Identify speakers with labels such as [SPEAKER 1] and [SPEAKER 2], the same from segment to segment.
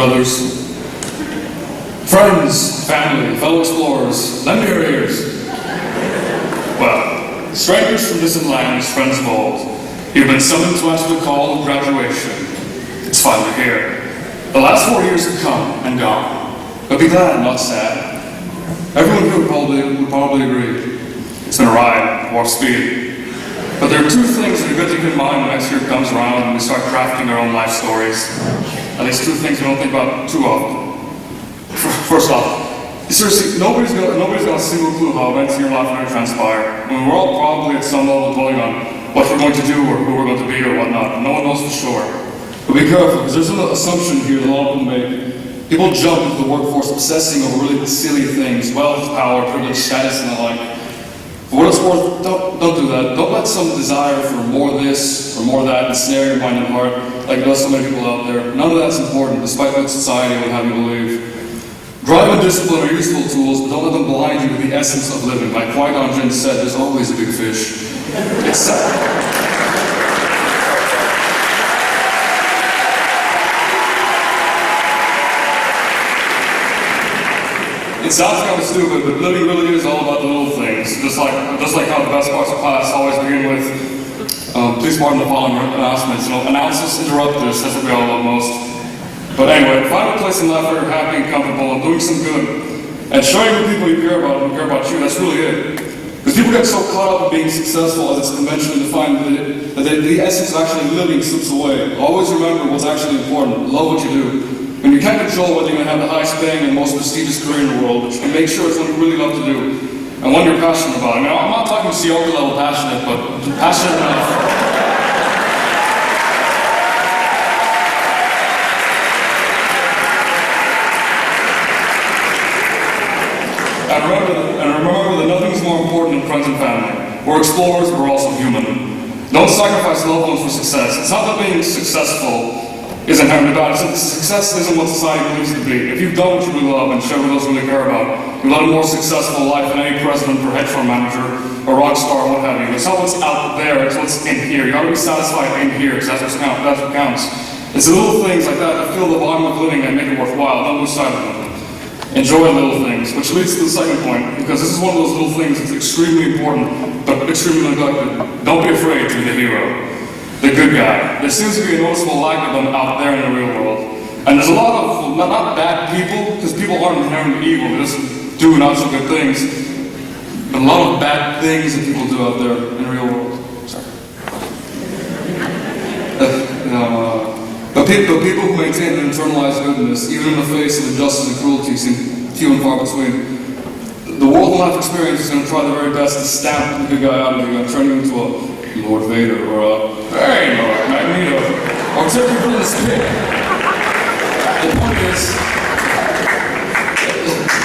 [SPEAKER 1] brothers, friends, family, fellow explorers, lend me your ears. Well, strangers from distant lands, friends of old, you've been summoned to answer the call of graduation. It's finally here. The last 4 years have come and gone, but be glad, not sad. Everyone here would probably agree. It's been a ride, warp speed. But there are two things that are good to keep in mind when next year comes around and we start crafting our own life stories. At least two things we don't think about too often. First off, seriously, nobody's got a single clue how events in your life are going to transpire. I mean, we're all probably at some level dwelling on what we're going to do or who we're going to be or whatnot. No one knows for sure. But be careful, because there's an assumption here that a lot of people make. People jump into the workforce obsessing over really silly things, wealth, power, privilege, status, and the like. For what it's worth, don't do that. Don't let some desire for more this or more that ensnare your mind and heart, like it does so many people out there. None of that's important, despite what society would have you believe. Drive and discipline are useful tools, but don't let them blind you to the essence of living. Like Qui-Gon Jinn said, there's always a big fish. It's sad. It sounds kind of stupid, but living really is all about the little things. Just like how the best parts of class always begin with, please pardon the following announcements. Announce us, interrupt us, that's what we all love most. But anyway, find a place in life where you're happy and comfortable and doing some good. And showing the people you care about and care about you, that's really it. Because people get so caught up in being successful as it's conventionally defined that the essence of actually living slips away. Always remember what's actually important. Love what you do. When you can't control whether you're going to have the highest paying and most prestigious career in the world, but you can make sure it's what you really love to do and one you're passionate about. I mean, I'm not talking Sioka level passionate, but passionate enough. And remember that nothing's more important than friends and family. We're explorers, but we're also human. Don't sacrifice loved ones for success. It's not that being successful is inherently bad. Success isn't what society believes it to be. If you've done what you really love and share what those really care about, you'll have a more successful life than any president or hedge fund manager or rock star or what have you. It's not what's out there, it's what's in here. You gotta be satisfied in here, because that's what counts. It's the little things like that that fill the volume of living and make it worthwhile. Don't lose sight of them. Enjoy little things, which leads to the second point, because this is one of those little things that's extremely important, but extremely neglected. Don't be afraid to be the hero. The good guy. There seems to be a noticeable lack of them out there in the real world. And there's a lot of, not bad people, because people aren't inherently evil, they just do not so good things. But a lot of bad things that people do out there in the real world. Sorry. But people who maintain an internalized goodness, even in the face of injustice and cruelty, seem few and far between. The world in life experience is going to try their very best to stamp the good guy out of you and turn you into a Lord Vader, or hey, Lord Magneto, or take you from the spit.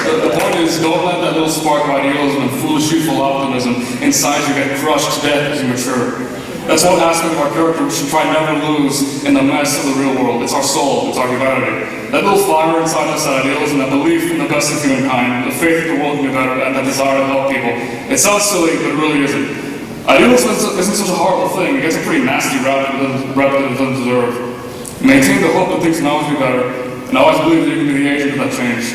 [SPEAKER 1] The point is, don't let that little spark of idealism and foolish youthful optimism inside you get crushed to death as you mature. That's one aspect of our character we should try never lose in the mess of the real world. It's our soul, it's our humanity. That little fire inside us, that idealism, that belief in the best of humankind, the faith that the world can be better, and the desire to help people. It sounds silly, but it really isn't. Idealism isn't such a horrible thing. It gets a pretty nasty rap that it doesn't deserve. Maintain the hope that things can always be better, and always believe that you can be the agent of that change.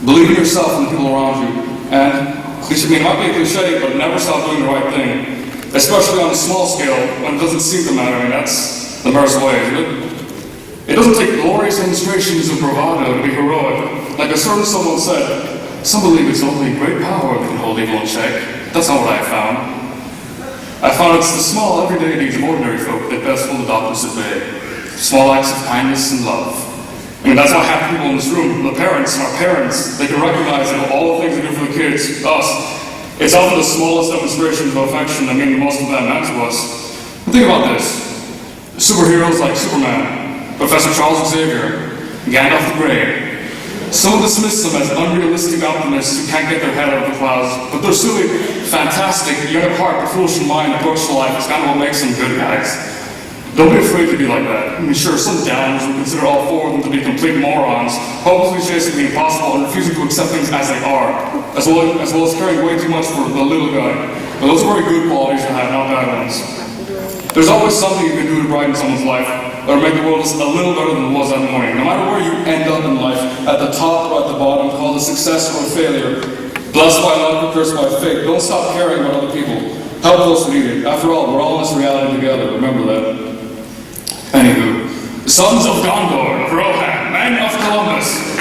[SPEAKER 1] Believe in yourself and the people around you, and it might be a cliche, but never stop doing the right thing. Especially on a small scale, when it doesn't seem to matter. I mean, that's the Mer's way, isn't it? It doesn't take glorious demonstrations of bravado to be heroic. Like a certain someone said, some believe it's only great power that can hold evil in check. That's not what I found. I found it's the small, everyday deeds of ordinary folk that best hold the darkness at bay. Small acts of kindness and love. I mean, that's why half the people in this room, the parents, our parents, they can recognize that all the things they do for the kids, us, it's often the smallest demonstrations of affection that mean the most of them and to us. Think about this. Superheroes like Superman, Professor Charles Xavier, Gandalf the Grey. Some dismiss them as unrealistic optimists who can't get their head out of the clouds, but they're silly, fantastic, young at heart, but foolish in mind, approach to life. It's kind of what makes them good guys. Don't be afraid to be like that. I mean, sure, some downers will consider all four of them to be complete morons, hopelessly chasing the impossible and refusing to accept things as they are, as well as caring way too much for the little guy. But those are very good qualities to have, not bad ones. There's always something you can do to brighten someone's life. or make the world just a little better than it was that morning. No matter where you end up in life, at the top or at the bottom, called a success or a failure, blessed by luck or cursed by fate, don't stop caring about other people. Help those who need it. After all, we're all in this reality together. Remember that. Anywho, sons of Gondor, Rohan, men of Columbus.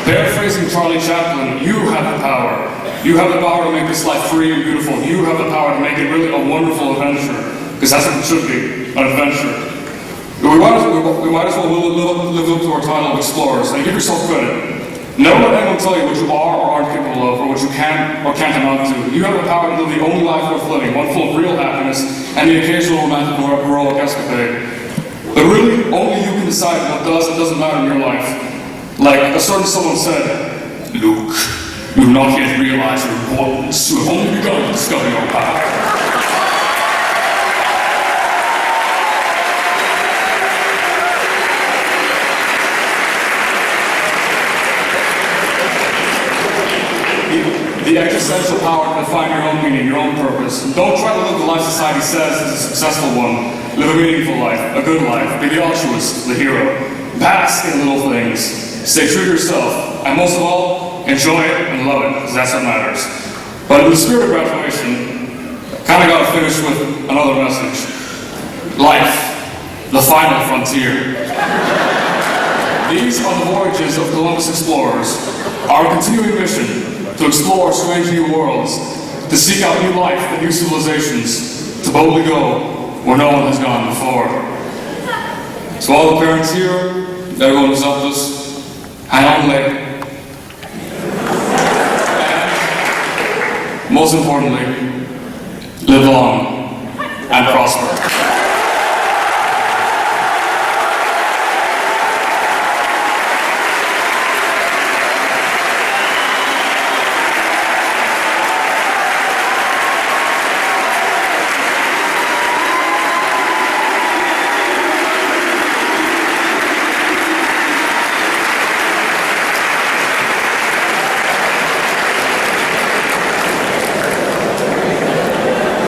[SPEAKER 1] Paraphrasing Charlie Chaplin, you have the power. You have the power to make this life free and beautiful. You have the power to make it really a wonderful adventure. Because that's what it should be, an adventure. We might as well live up to our title of explorers and give yourself credit. Never let anyone tell you what you are or aren't capable of, or what you can or can't amount to. You have the power to live the only life worth living, one full of real happiness and the occasional romantic or heroic escapade. But really, only you can decide what does and doesn't matter in your life. Like a certain someone said, Luke, you have not yet realized your importance. You have only begun to discover your power. The existential power to define your own meaning, your own purpose. Don't try to live the life society says is a successful one. Live a meaningful life, a good life. Be the altruist, the hero. Bask in little things. Stay true to yourself, and most of all, enjoy it and love it, because that's what matters. But in the spirit of graduation, I kind of got to finish with another message. Life, the final frontier. These are the voyages of Columbus explorers, our continuing mission to explore strange new worlds, to seek out new life and new civilizations, to boldly go where no one has gone before. So all the parents here, everyone who's helped us, hang on late. And most importantly, live long and prosper.